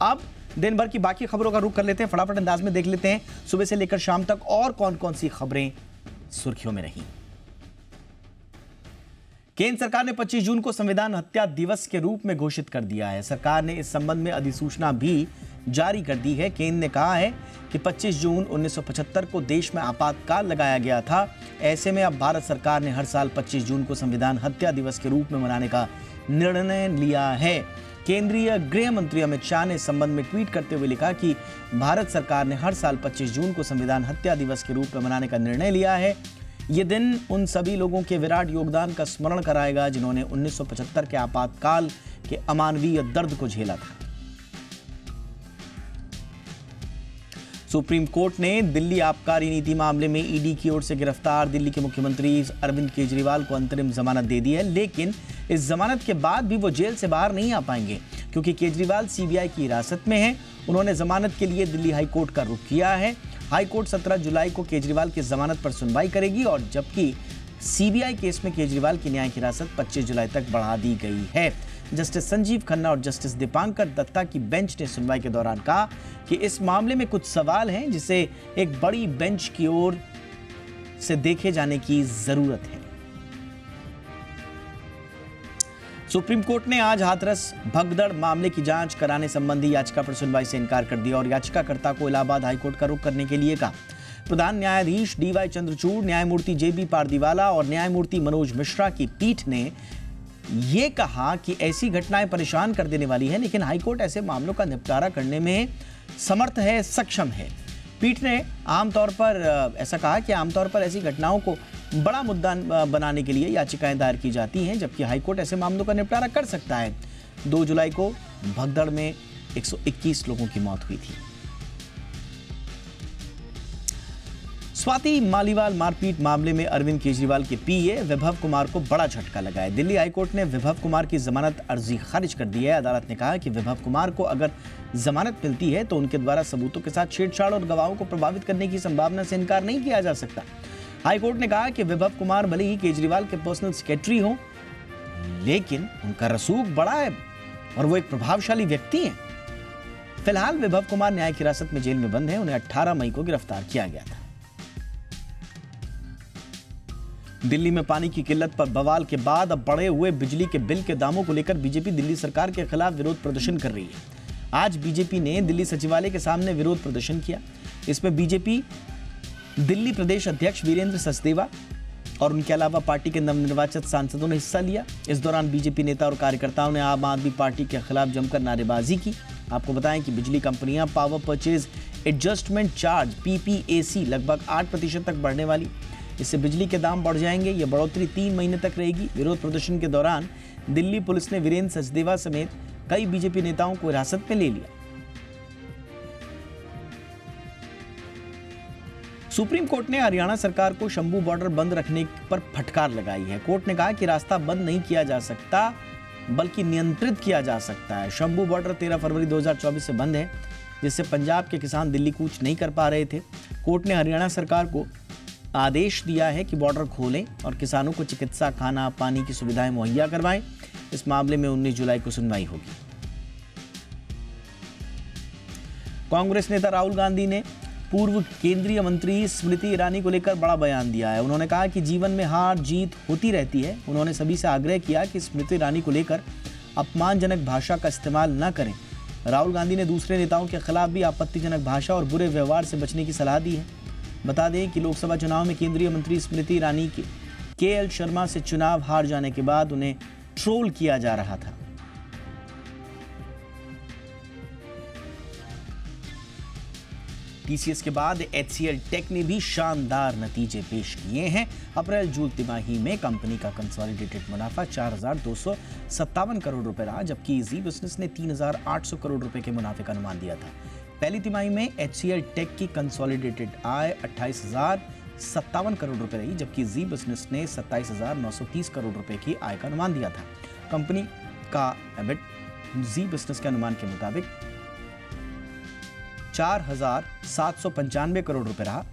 अब दिन भर की बाकी खबरों का रुख कर लेते हैं, फटाफट अंदाज में देख लेते हैं सुबह से लेकर शाम तक और कौन कौन सी खबरें सुर्खियों में रही। केंद्र सरकार ने 25 जून को संविधान हत्या दिवस के रूप में घोषित कर दिया है। सरकार ने इस संबंध में अधिसूचना भी जारी कर दी है। केंद्र ने कहा है कि 25 जून 1975 को देश में आपातकाल लगाया गया था। ऐसे में अब भारत सरकार ने हर साल 25 जून को संविधान हत्या दिवस के रूप में मनाने का निर्णय लिया है। केंद्रीय गृह मंत्री अमित शाह ने इस संबंध में ट्वीट करते हुए लिखा कि भारत सरकार ने हर साल 25 जून को संविधान हत्या दिवस के रूप में मनाने का निर्णय लिया है। ये दिन उन सभी लोगों के विराट योगदान का स्मरण कराएगा जिन्होंने 1975 के आपातकाल के अमानवीय दर्द को झेला था। सुप्रीम कोर्ट ने दिल्ली आबकारी नीति मामले में ईडी की ओर से गिरफ्तार दिल्ली के मुख्यमंत्री अरविंद केजरीवाल को अंतरिम जमानत दे दी है, लेकिन इस जमानत के बाद भी वो जेल से बाहर नहीं आ पाएंगे क्योंकि केजरीवाल सीबीआई की हिरासत में हैं। उन्होंने जमानत के लिए दिल्ली हाईकोर्ट का रुख किया है। हाईकोर्ट 17 जुलाई को केजरीवाल की जमानत पर सुनवाई करेगी और जबकि सीबीआई केस में केजरीवाल की न्यायिक हिरासत 25 जुलाई तक बढ़ा दी गई है। जस्टिस संजीव खन्ना और जस्टिस दीपांकर दत्ता की बेंच ने सुनवाई के दौरान कहा कि इस मामले में कुछ सवाल हैं जिसे एक बड़ी बेंच की ओर से देखे जाने की जरूरत है। सुप्रीम कोर्ट ने आज हाथरस भगदड़ मामले की जांच कराने संबंधी याचिका पर सुनवाई से इनकार कर दिया और याचिकाकर्ता को इलाहाबाद हाईकोर्ट का रुख करने के लिए कहा। प्रधान न्यायाधीश डीवाई चंद्रचूड़, न्यायमूर्ति जेबी पारदीवाला और न्यायमूर्ति मनोज मिश्रा की पीठ ने यह कहा कि ऐसी घटनाएं परेशान कर देने वाली है, लेकिन हाईकोर्ट ऐसे मामलों का निपटारा करने में समर्थ है, सक्षम है। पीठ ने आमतौर पर ऐसा कहा कि आमतौर पर ऐसी घटनाओं को बड़ा मुद्दा बनाने के लिए याचिकाएं दायर की जाती हैं, जबकि हाईकोर्ट ऐसे मामलों का निपटारा कर सकता है। 2 जुलाई को भगदड़ में 121 लोगों की मौत हुई थी। स्वाति मालीवाल मारपीट मामले में अरविंद केजरीवाल के पीए विभव कुमार को बड़ा झटका लगा है। दिल्ली हाईकोर्ट ने विभव कुमार की जमानत अर्जी खारिज कर दी है। अदालत ने कहा कि विभव कुमार को अगर जमानत मिलती है तो उनके द्वारा सबूतों के साथ छेड़छाड़ और गवाहों को प्रभावित करने की संभावना से इनकार नहीं किया जा सकता। हाईकोर्ट ने कहा कि विभव कुमार भले ही केजरीवाल के पर्सनल सेक्रेटरी हो, लेकिन उनका रसूख बड़ा है और वो एक प्रभावशाली व्यक्ति हैं। फिलहाल विभव कुमार न्यायिक हिरासत में जेल में बंद है। उन्हें 18 मई को गिरफ्तार किया गया था। दिल्ली में पानी की किल्लत पर बवाल के बाद अब बढ़े हुए बिजली के बिल के दामों को लेकर बीजेपी दिल्ली सरकार के खिलाफ विरोध प्रदर्शन कर रही है। आज बीजेपी ने दिल्ली सचिवालय के सामने विरोध प्रदर्शन किया। इसमें बीजेपी दिल्ली प्रदेश अध्यक्ष वीरेंद्र सचदेवा और उनके अलावा पार्टी के नवनिर्वाचित सांसदों ने हिस्सा लिया। इस दौरान बीजेपी नेता और कार्यकर्ताओं ने आम आदमी पार्टी के खिलाफ जमकर नारेबाजी की। आपको बताएं कि बिजली कंपनियां power purchase adjustment charge PPAC लगभग 8% तक बढ़ने वाली। इससे बिजली के दाम बढ़ जाएंगे। यह बढ़ोतरी 3 महीने तक रहेगी। विरोध प्रदर्शन के दौरान दिल्ली पुलिस ने वीरेंद्र सचदेवा समेत कई बीजेपी नेताओं को हिरासत में ले लिया। सुप्रीम कोर्ट ने हरियाणा सरकार को शंभू बॉर्डर बंद रखने पर फटकार लगाई है। कोर्ट ने कहा कि रास्ता बंद नहीं किया जा सकता बल्कि नियंत्रित किया जा सकता है। शंभू बॉर्डर 13 फरवरी 2024 से बंद है, जिससे पंजाब के किसान दिल्ली कूच नहीं कर पा रहे थे। कोर्ट ने हरियाणा सरकार को आदेश दिया है कि बॉर्डर खोलें और किसानों को चिकित्सा, खाना, पानी की सुविधाएं मुहैया करवाएं। इस मामले में 19 जुलाई को सुनवाई होगी। कांग्रेस नेता राहुल गांधी ने पूर्व केंद्रीय मंत्री स्मृति ईरानी को लेकर बड़ा बयान दिया है। उन्होंने कहा कि जीवन में हार जीत होती रहती है। उन्होंने सभी से आग्रह किया कि स्मृति ईरानी को लेकर अपमानजनक भाषा का इस्तेमाल न करें। राहुल गांधी ने दूसरे नेताओं के खिलाफ भी आपत्तिजनक भाषा और बुरे व्यवहार से बचने की सलाह दी है। बता दें कि लोकसभा चुनाव में केंद्रीय मंत्री स्मृति ईरानी के KL शर्मा से चुनाव हार जाने के बाद उन्हें ट्रोल किया जा रहा था। TCS के बाद HCL टेक ने भी शानदार नतीजे पेश किए हैं। अप्रैल-जून तिमाही में कंपनी का कंसोलिडेटेड मुनाफा 4,257 करोड़ रुपए रहा, जबकि जी बिजनेस ने 3,800 करोड़ रुपए के मुनाफे का अनुमान दिया था। पहली तिमाही में HCL टेक की कंसोलिडेटेड आय 28,057 करोड़ रुपए रही, जबकि जी बिजनेस ने 27,930 करोड़ रुपए की आय का अनुमान दिया था। कंपनी का EBIT जी बिजनेस के अनुमान के मुताबिक 4,795 करोड़ रुपए रहा।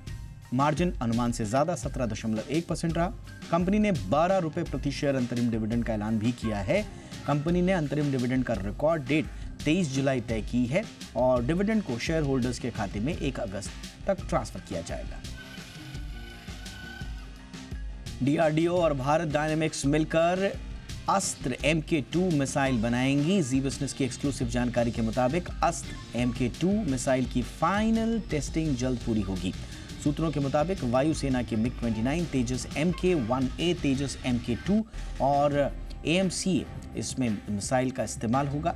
मार्जिन अनुमान से ज्यादा 17.1% रहा। कंपनी ने 12 रुपए प्रति शेयर अंतरिम डिविडेंड का ऐलान भी किया है। कंपनी ने अंतरिम डिविडेंड का रिकॉर्ड डेट 23 जुलाई तय की है और डिविडेंड को शेयर होल्डर्स के खाते में 1 अगस्त तक ट्रांसफर किया जाएगा। डीआरडीओ और भारत डायनेमिक्स मिलकर अस्त्र MK2 मिसाइल बनाएंगी। जी बिजनेस की एक्सक्लूसिव जानकारी के मुताबिक अस्त्र MK2 मिसाइल की फाइनल टेस्टिंग जल्द पूरी होगी। सूत्रों के मुताबिक वायुसेना के MiG-29, तेजस Mk1A, तेजस Mk2 और AMC इसमें मिसाइल का इस्तेमाल होगा।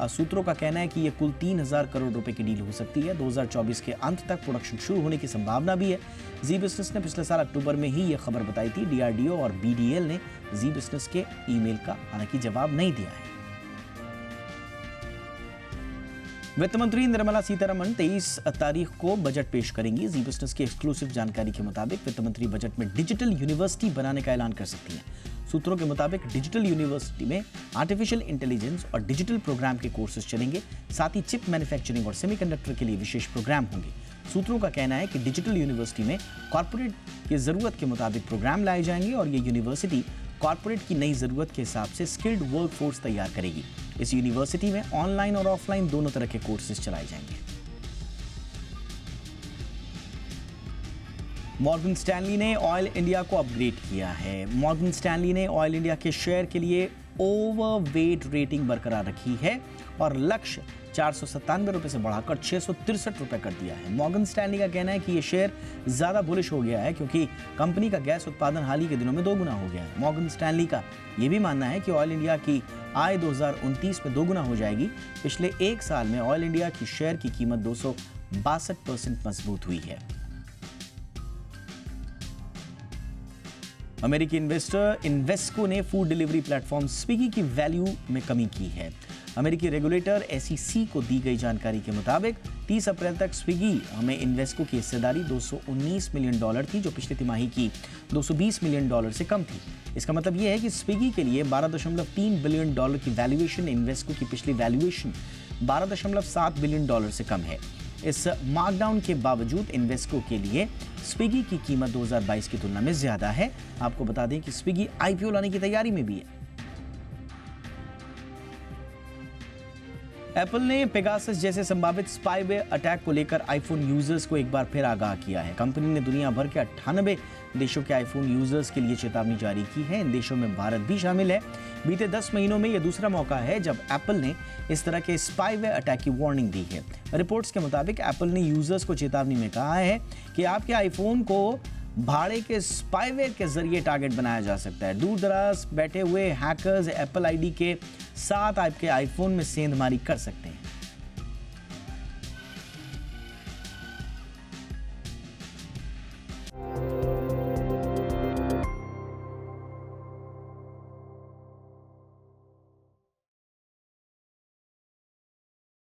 सूत्रों का कहना है कि यह कुल 3000 करोड़ रुपए की डील हो सकती है। 2024 के अंत तक प्रोडक्शन शुरू होने की संभावना भी है। जी बिजनेस ने पिछले साल अक्टूबर में ही यह खबर बताई थी। डीआरडीओ और BDL ने जी बिजनेस के ईमेल का हालांकि जवाब नहीं दिया है। वित्त मंत्री निर्मला सीतारमण 23 तारीख को बजट पेश करेंगी। जी बिजनेस की एक्सक्लूसिव जानकारी के मुताबिक वित्त मंत्री बजट में डिजिटल यूनिवर्सिटी बनाने का ऐलान कर सकती हैं। सूत्रों के मुताबिक डिजिटल यूनिवर्सिटी में आर्टिफिशियल इंटेलिजेंस और डिजिटल प्रोग्राम के कोर्सेज चलेंगे। साथ ही चिप मैन्युफैक्चरिंग और सेमीकंडक्टर के लिए विशेष प्रोग्राम होंगे। सूत्रों का कहना है कि डिजिटल यूनिवर्सिटी में कॉर्पोरेट की जरूरत के मुताबिक प्रोग्राम लाए जाएंगे और ये यूनिवर्सिटी कॉर्पोरेट की नई जरूरत के हिसाब से स्किल्ड वर्क फोर्स तैयार करेगी। इस यूनिवर्सिटी में ऑनलाइन और ऑफलाइन दोनों तरह के कोर्सेज चलाए जाएंगे। मॉर्गन स्टैनली ने ऑयल इंडिया को अपग्रेड किया है। मॉर्गन स्टैनली ने ऑयल इंडिया के शेयर के लिए ओवरवेट रेटिंग बरकरार रखी है और लक्ष्य 497 रुपए से बढ़ाकर 663 रुपए कर दिया है। मॉर्गन स्टैनली का कहना है कि यह शेयर ज्यादा बुलिश हो गया है क्योंकि कंपनी का गैस उत्पादन हाल ही के दिनों में 2 गुना हो गया है। मॉर्गन स्टैनली का यह भी मानना है कि ऑयल इंडिया की आय 2029 में 2 गुना हो जाएगी। पिछले 1 साल में ऑयल इंडिया की शेयर की कीमत 262% मजबूत हुई है। अमेरिकी इन्वेस्टर इन्वेस्को ने फूड डिलीवरी प्लेटफॉर्म स्विगी की वैल्यू में कमी की है। अमेरिकी रेगुलेटर SEC को दी गई जानकारी के मुताबिक 30 अप्रैल तक स्विगी में इन्वेस्को की हिस्सेदारी $219 मिलियन थी, जो पिछली तिमाही की $220 मिलियन से कम थी। इसका मतलब यह है कि स्विगी के लिए $12.3 बिलियन की वैल्यूएशन इन्वेस्को की पिछली वैल्यूएशन $12.7 बिलियन से कम है। इस मार्कडाउन के बावजूद इन्वेस्को के लिए स्विगी की कीमत 2022 की तुलना में ज्यादा है। आपको बता दें कि स्विगी IPO लाने की तैयारी में भी है। एप्पल ने पेगासस जैसे संभावित स्पाईवेयर अटैक को लेकर आईफोन यूजर्स को एक बार फिर आगाह किया है। कंपनी ने दुनिया भर के 98 देशों के आईफोन यूजर्स के लिए चेतावनी जारी की है। इन देशों में भारत भी शामिल है। बीते 10 महीनों में यह दूसरा मौका है जब एप्पल ने इस तरह के स्पाईवेयर अटैक की वार्निंग दी है। रिपोर्ट्स के मुताबिक एप्पल ने यूजर्स को चेतावनी में कहा है कि आपके आईफोन को भाड़े के स्पाईवेयर के जरिए टारगेट बनाया जा सकता है। दूर दराज बैठे हुए हैकर्स एप्पल आईडी के साथ आपके आईफोन में सेंधमारी कर सकते हैं।